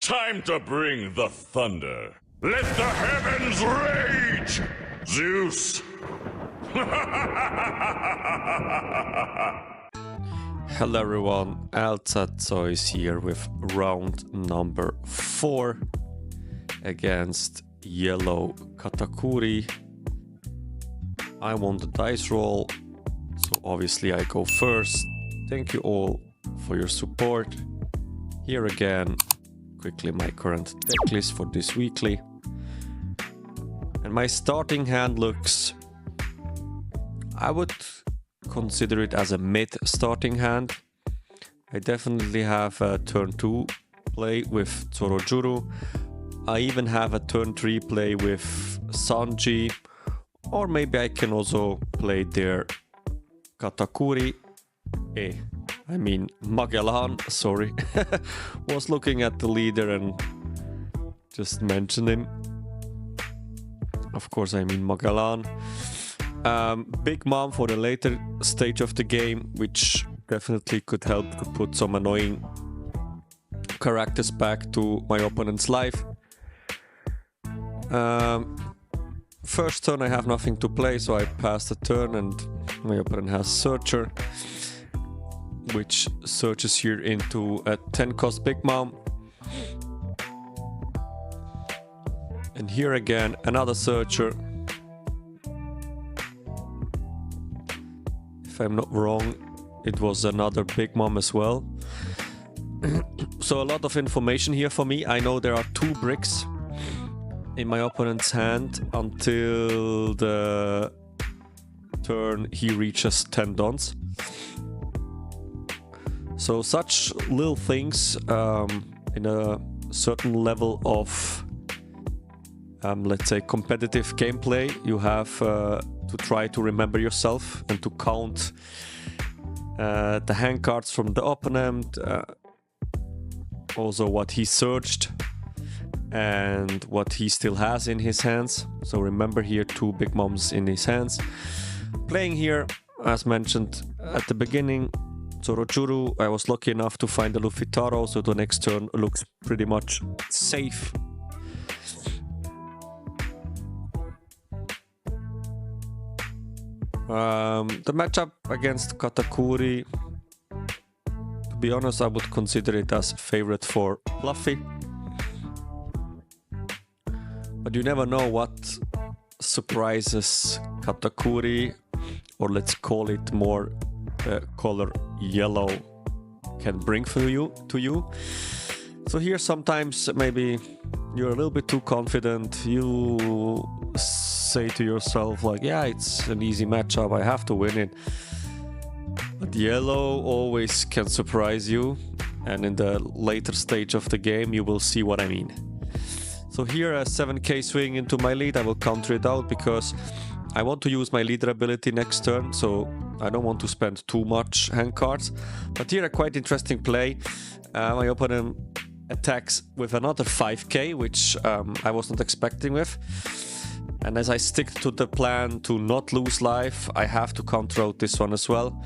Time to bring the thunder. Let the heavens rage! Zeus! Hello everyone, Altatso is here with round number 4 against yellow Katakuri. I won the dice roll, so obviously I go first. Thank you all for your support. Here again, quickly my current deck list for this weekly. And my starting hand looks... I would consider it as a mid starting hand. I definitely have a turn 2 play with Tsorojuru. I even have a turn 3 play with Sanji. Or maybe I can also play their Katakuri. I mean Magellan, sorry. Was looking at the leader and just mentioned him. Of course I mean Magellan. Big Mom for the later stage of the game, which definitely could help to put some annoying characters back to my opponent's life. First turn I have nothing to play, so I pass the turn and my opponent has Searcher, which searches here into a 10 cost Big Mom. And here again another Searcher. If I'm not wrong, it was another Big Mom as well. So a lot of information here for me. I know there are 2 bricks in my opponent's hand until the turn he reaches 10 dons. So such little things in a certain level of let's say competitive gameplay, you have to try to remember yourself and to count the hand cards from the opponent, also what he searched and what he still has in his hands. So remember here 2 Big Moms in his hands. Playing here, as mentioned at the beginning, Tsorojuru. I was lucky enough to find a Luffy Taro, so the next turn looks pretty much safe. The matchup against Katakuri, to be honest, I would consider it as favorite for Pluffy. But you never know what surprises Katakuri, or let's call it more color yellow, can bring for you to you. So here sometimes maybe you're a little bit too confident. You say to yourself like, yeah, it's an easy matchup, I have to win it. But yellow always can surprise you, and in the later stage of the game you will see what I mean. So here a 7k swing into my lead. I will counter it out because I want to use my leader ability next turn, so I don't want to spend too much hand cards. But here a quite interesting play. My opponent attacks with another 5k, which I was not expecting with. And as I stick to the plan to not lose life, I have to counter out this one as well.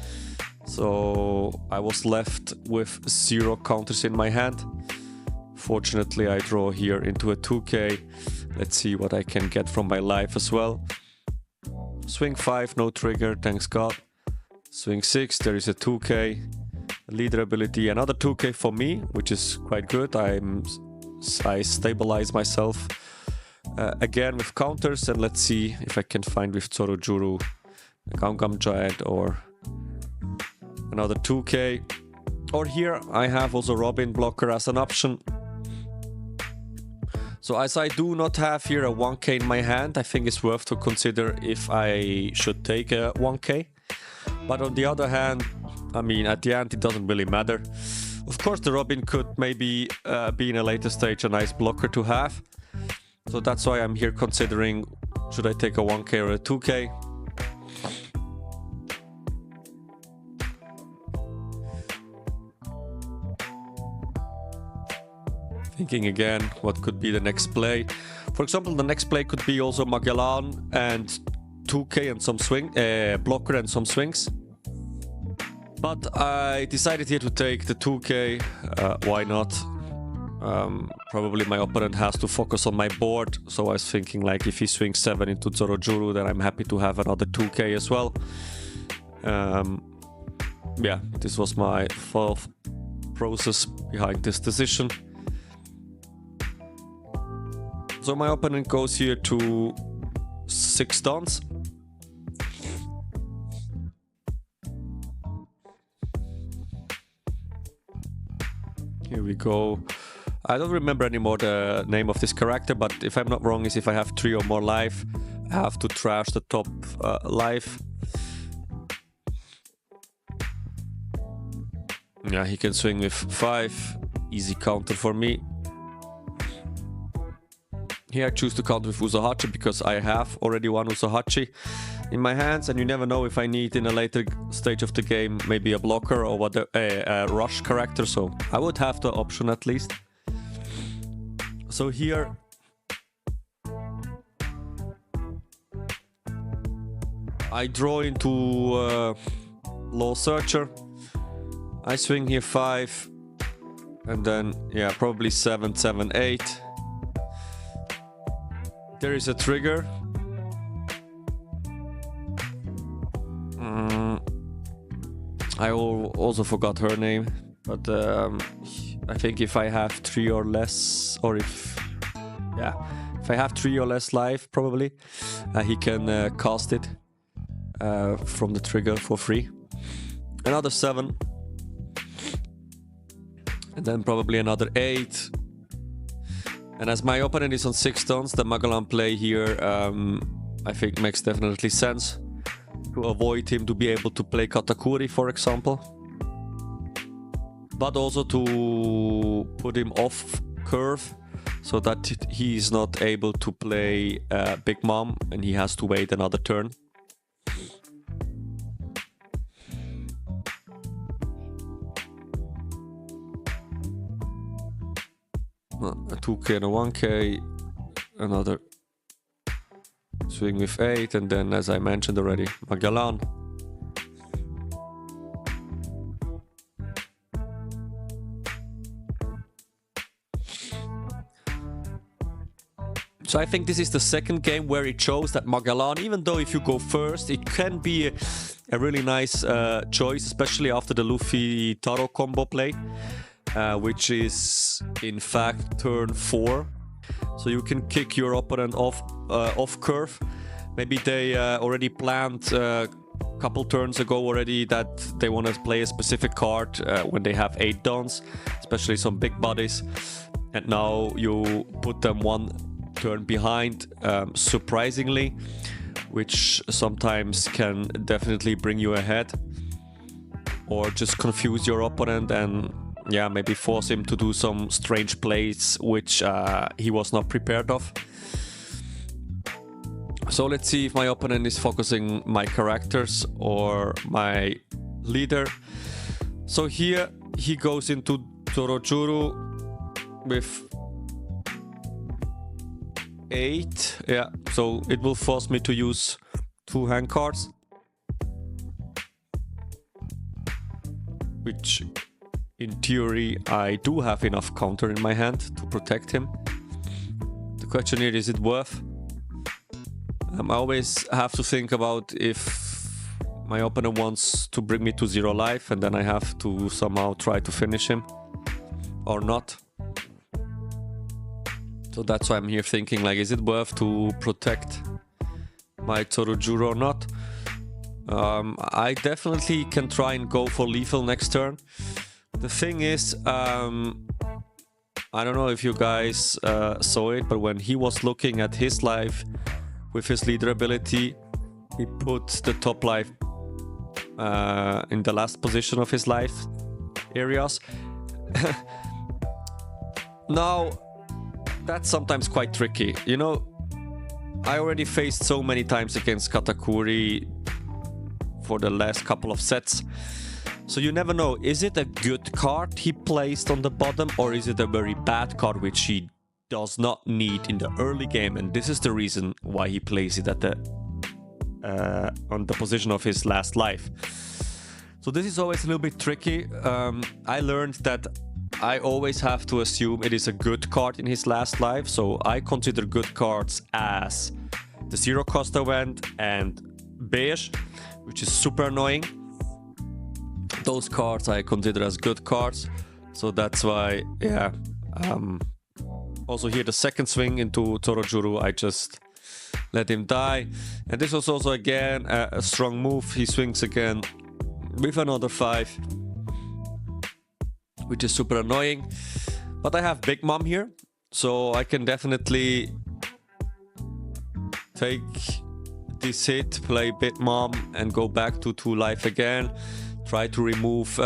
So I was left with 0 counters in my hand. Fortunately, I draw here into a 2k. Let's see what I can get from my life as well. Swing 5, no trigger, thanks God. Swing 6, there is a 2k. Leader ability, another 2k for me, which is quite good. I stabilize myself again with counters, and let's see if I can find with Tsorojuru a Gam Giant or another 2k. Or here I have also Robin blocker as an option. So as I do not have here a 1k in my hand, I think it's worth to consider if I should take a 1k. But on the other hand, I mean, at the end it doesn't really matter. Of course the Robin could maybe be in a later stage a nice blocker to have. So that's why I'm here considering, should I take a 1k or a 2k? Thinking again, what could be the next play? For example, the next play could be also Magellan and 2k and some swing, blocker and some swings. But I decided here to take the 2k, why not? Probably my opponent has to focus on my board, so I was thinking like if he swings 7 into Zorojuru, then I'm happy to have another 2k as well. Yeah, this was my thought process behind this decision. So my opponent goes here to 6 dons. Here we go. I don't remember anymore the name of this character, but if I'm not wrong, is if I have 3 or more life, I have to trash the top life. Yeah, he can swing with 5. Easy counter for me. Here I choose to counter with Usohachi because I have already one Usohachi in my hands, and you never know if I need in a later stage of the game maybe a blocker or what a rush character, so I would have the option at least. So here I draw into Law Searcher. I swing here 5 and then yeah, probably 7, 7, 8. There is a trigger. I also forgot her name, but I think if I have 3 or less, or if I have 3 or less life, probably he can cast it from the trigger for free. Another 7, and then probably another 8. And as my opponent is on 6 tons, the Magellan play here I think makes definitely sense to avoid him to be able to play Katakuri, for example, but also to put him off curve so that he is not able to play Big Mom and he has to wait another turn. A 2k and a 1k, another swing with 8, and then, as I mentioned already, Magellan. So I think this is the second game where it shows that Magellan, even though if you go first, it can be a really nice choice, especially after the Luffy Taro combo play. Which is in fact turn 4, so you can kick your opponent off curve. Maybe they already planned a couple turns ago already that they want to play a specific card when they have 8 dons, especially some big bodies, and now you put them 1 turn behind, surprisingly, which sometimes can definitely bring you ahead or just confuse your opponent and yeah, maybe force him to do some strange plays which he was not prepared of. So let's see if my opponent is focusing my characters or my leader. So here he goes into Zorojuru with 8. Yeah, so it will force me to use 2 hand cards, which in theory, I do have enough counter in my hand to protect him. The question here, is it worth? I always have to think about if my opponent wants to bring me to 0 life and then I have to somehow try to finish him or not. So that's why I'm here thinking, like, is it worth to protect my Zorojuru or not? I definitely can try and go for lethal next turn. The thing is, I don't know if you guys saw it, but when he was looking at his life with his leader ability, he put the top life in the last position of his life areas. Now, that's sometimes quite tricky. You know, I already faced so many times against Katakuri for the last couple of sets. So you never know, is it a good card he placed on the bottom, or is it a very bad card which he does not need in the early game, and this is the reason why he plays it at the on the position of his last life. So this is always a little bit tricky. I learned that I always have to assume it is a good card in his last life, so I consider good cards as the zero cost event and beige, which is super annoying. Those cards I consider as good cards, so that's why, yeah. Also here the second swing into Torojuru, I just let him die. And this was also again a strong move. He swings again with another 5, which is super annoying. But I have Big Mom here, so I can definitely take this hit, play Big Mom, and go back to 2 life again. Try to remove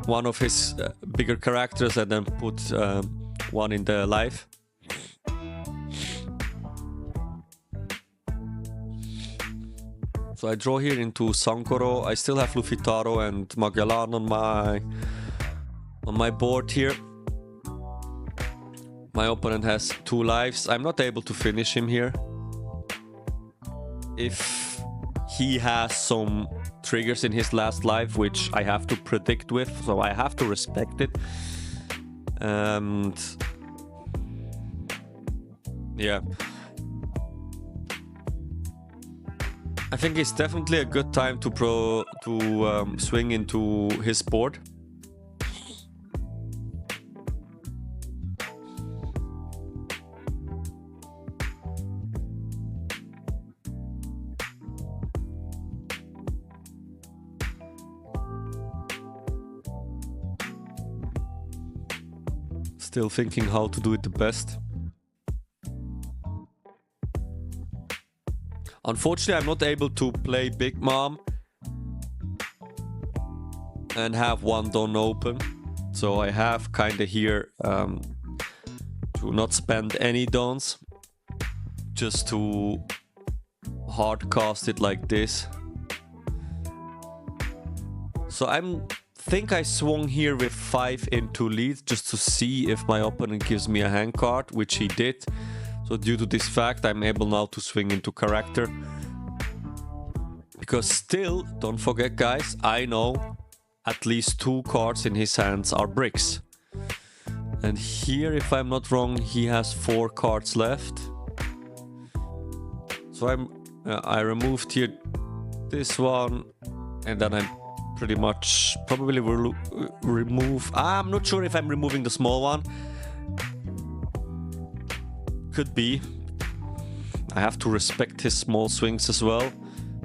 one of his bigger characters and then put one in the life. So I draw here into Sankoro. I still have Lufitaro and Magellan on my board here. My opponent has 2 lives. I'm not able to finish him here. If he has some triggers in his last life, which I have to predict with, so I have to respect it. And yeah, I think it's definitely a good time to swing into his board. Still thinking how to do it the best. Unfortunately, I'm not able to play Big Mom and have one Don open. So I have kind of here to not spend any Dons, just to hard cast it like this. So I think I swung here with 5 into lead just to see if my opponent gives me a hand card, which he did. So due to this fact, I'm able now to swing into character. Because still, don't forget guys, I know at least 2 cards in his hands are bricks. And here, if I'm not wrong, he has 4 cards left. So I removed here this one, and then I'm pretty much probably will remove... I'm not sure if I'm removing the small one. Could be. I have to respect his small swings as well.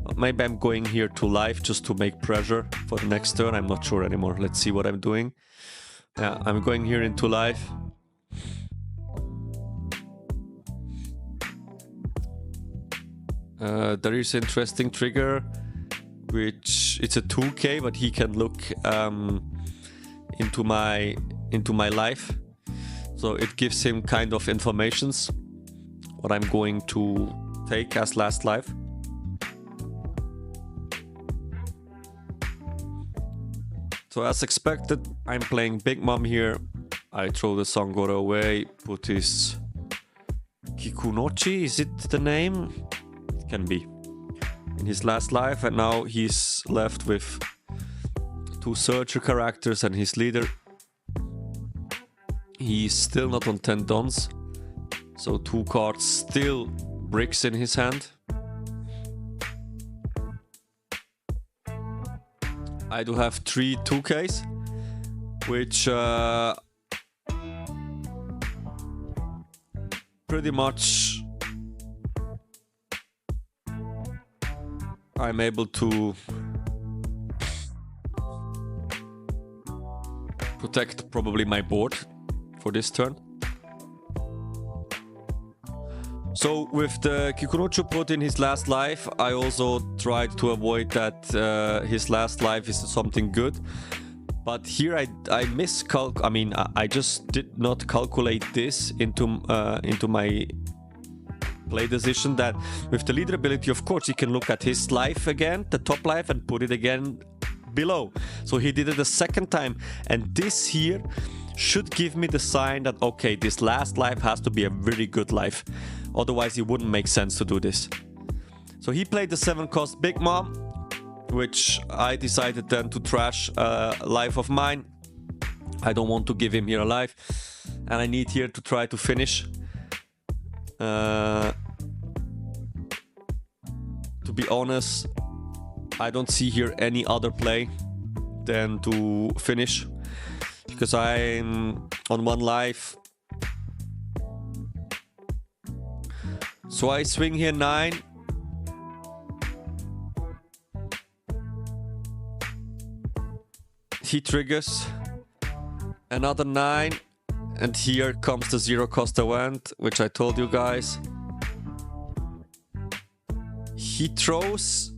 But maybe I'm going here to life just to make pressure for the next turn. I'm not sure anymore. Let's see what I'm doing. Yeah, I'm going here into life. There is an interesting trigger, which it's a 2k, but he can look into my life. So it gives him kind of informations what I'm going to take as last life. So as expected, I'm playing Big Mom here. I throw the Sangoro away, put his Kikunochi, is it the name? It can be. In his last life, and now he's left with 2 searcher characters and his leader. He's still not on 10 Dons, so 2 cards still bricks in his hand. I do have 3 2Ks, which pretty much I'm able to protect probably my board for this turn. So with the Kikunocho put in his last life, I also tried to avoid that his last life is something good. But here I just did not calculate this into my play decision, that with the leader ability, of course, he can look at his life again, the top life, and put it again below. So he did it a second time, and this here should give me the sign that, okay, this last life has to be a very good life. Otherwise, it wouldn't make sense to do this. So he played the 7 cost Big Mom, which I decided then to trash a life of mine. I don't want to give him here alive. And I need here to try to finish. To be honest, I don't see here any other play than to finish. Because I'm on 1 life. So I swing here 9. He triggers another 9. And here comes the 0 cost event, which I told you guys. He throws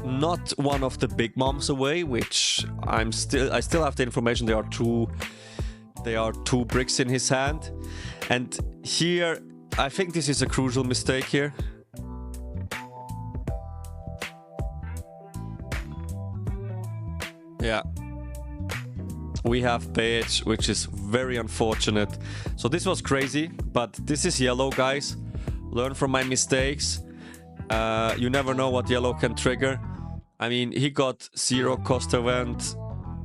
not one of the big moms away, which I still have the information. There are two bricks in his hand. And here, I think this is a crucial mistake here. Yeah. We have beige, which is very unfortunate. So this was crazy, but this is yellow, guys. Learn from my mistakes. You never know what yellow can trigger. I mean, he got 0 cost event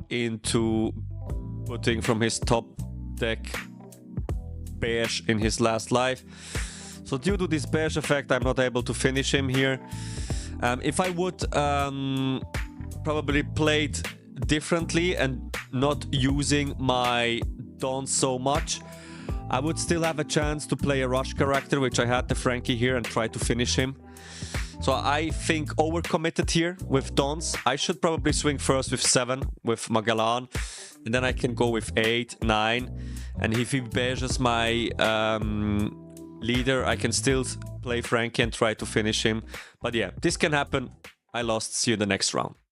into putting from his top deck beige in his last life. So due to this beige effect, I'm not able to finish him here. If I would probably played differently and not using my dons so much, I would still have a chance to play a rush character, which I had the Frankie here, and try to finish him. So I think overcommitted here with dons. I should probably swing first with 7 with Magellan, and then I can go with 8, 9, and if he beiges my leader, I can still play Frankie and try to finish him. But yeah, this can happen. I lost. See you in the next round.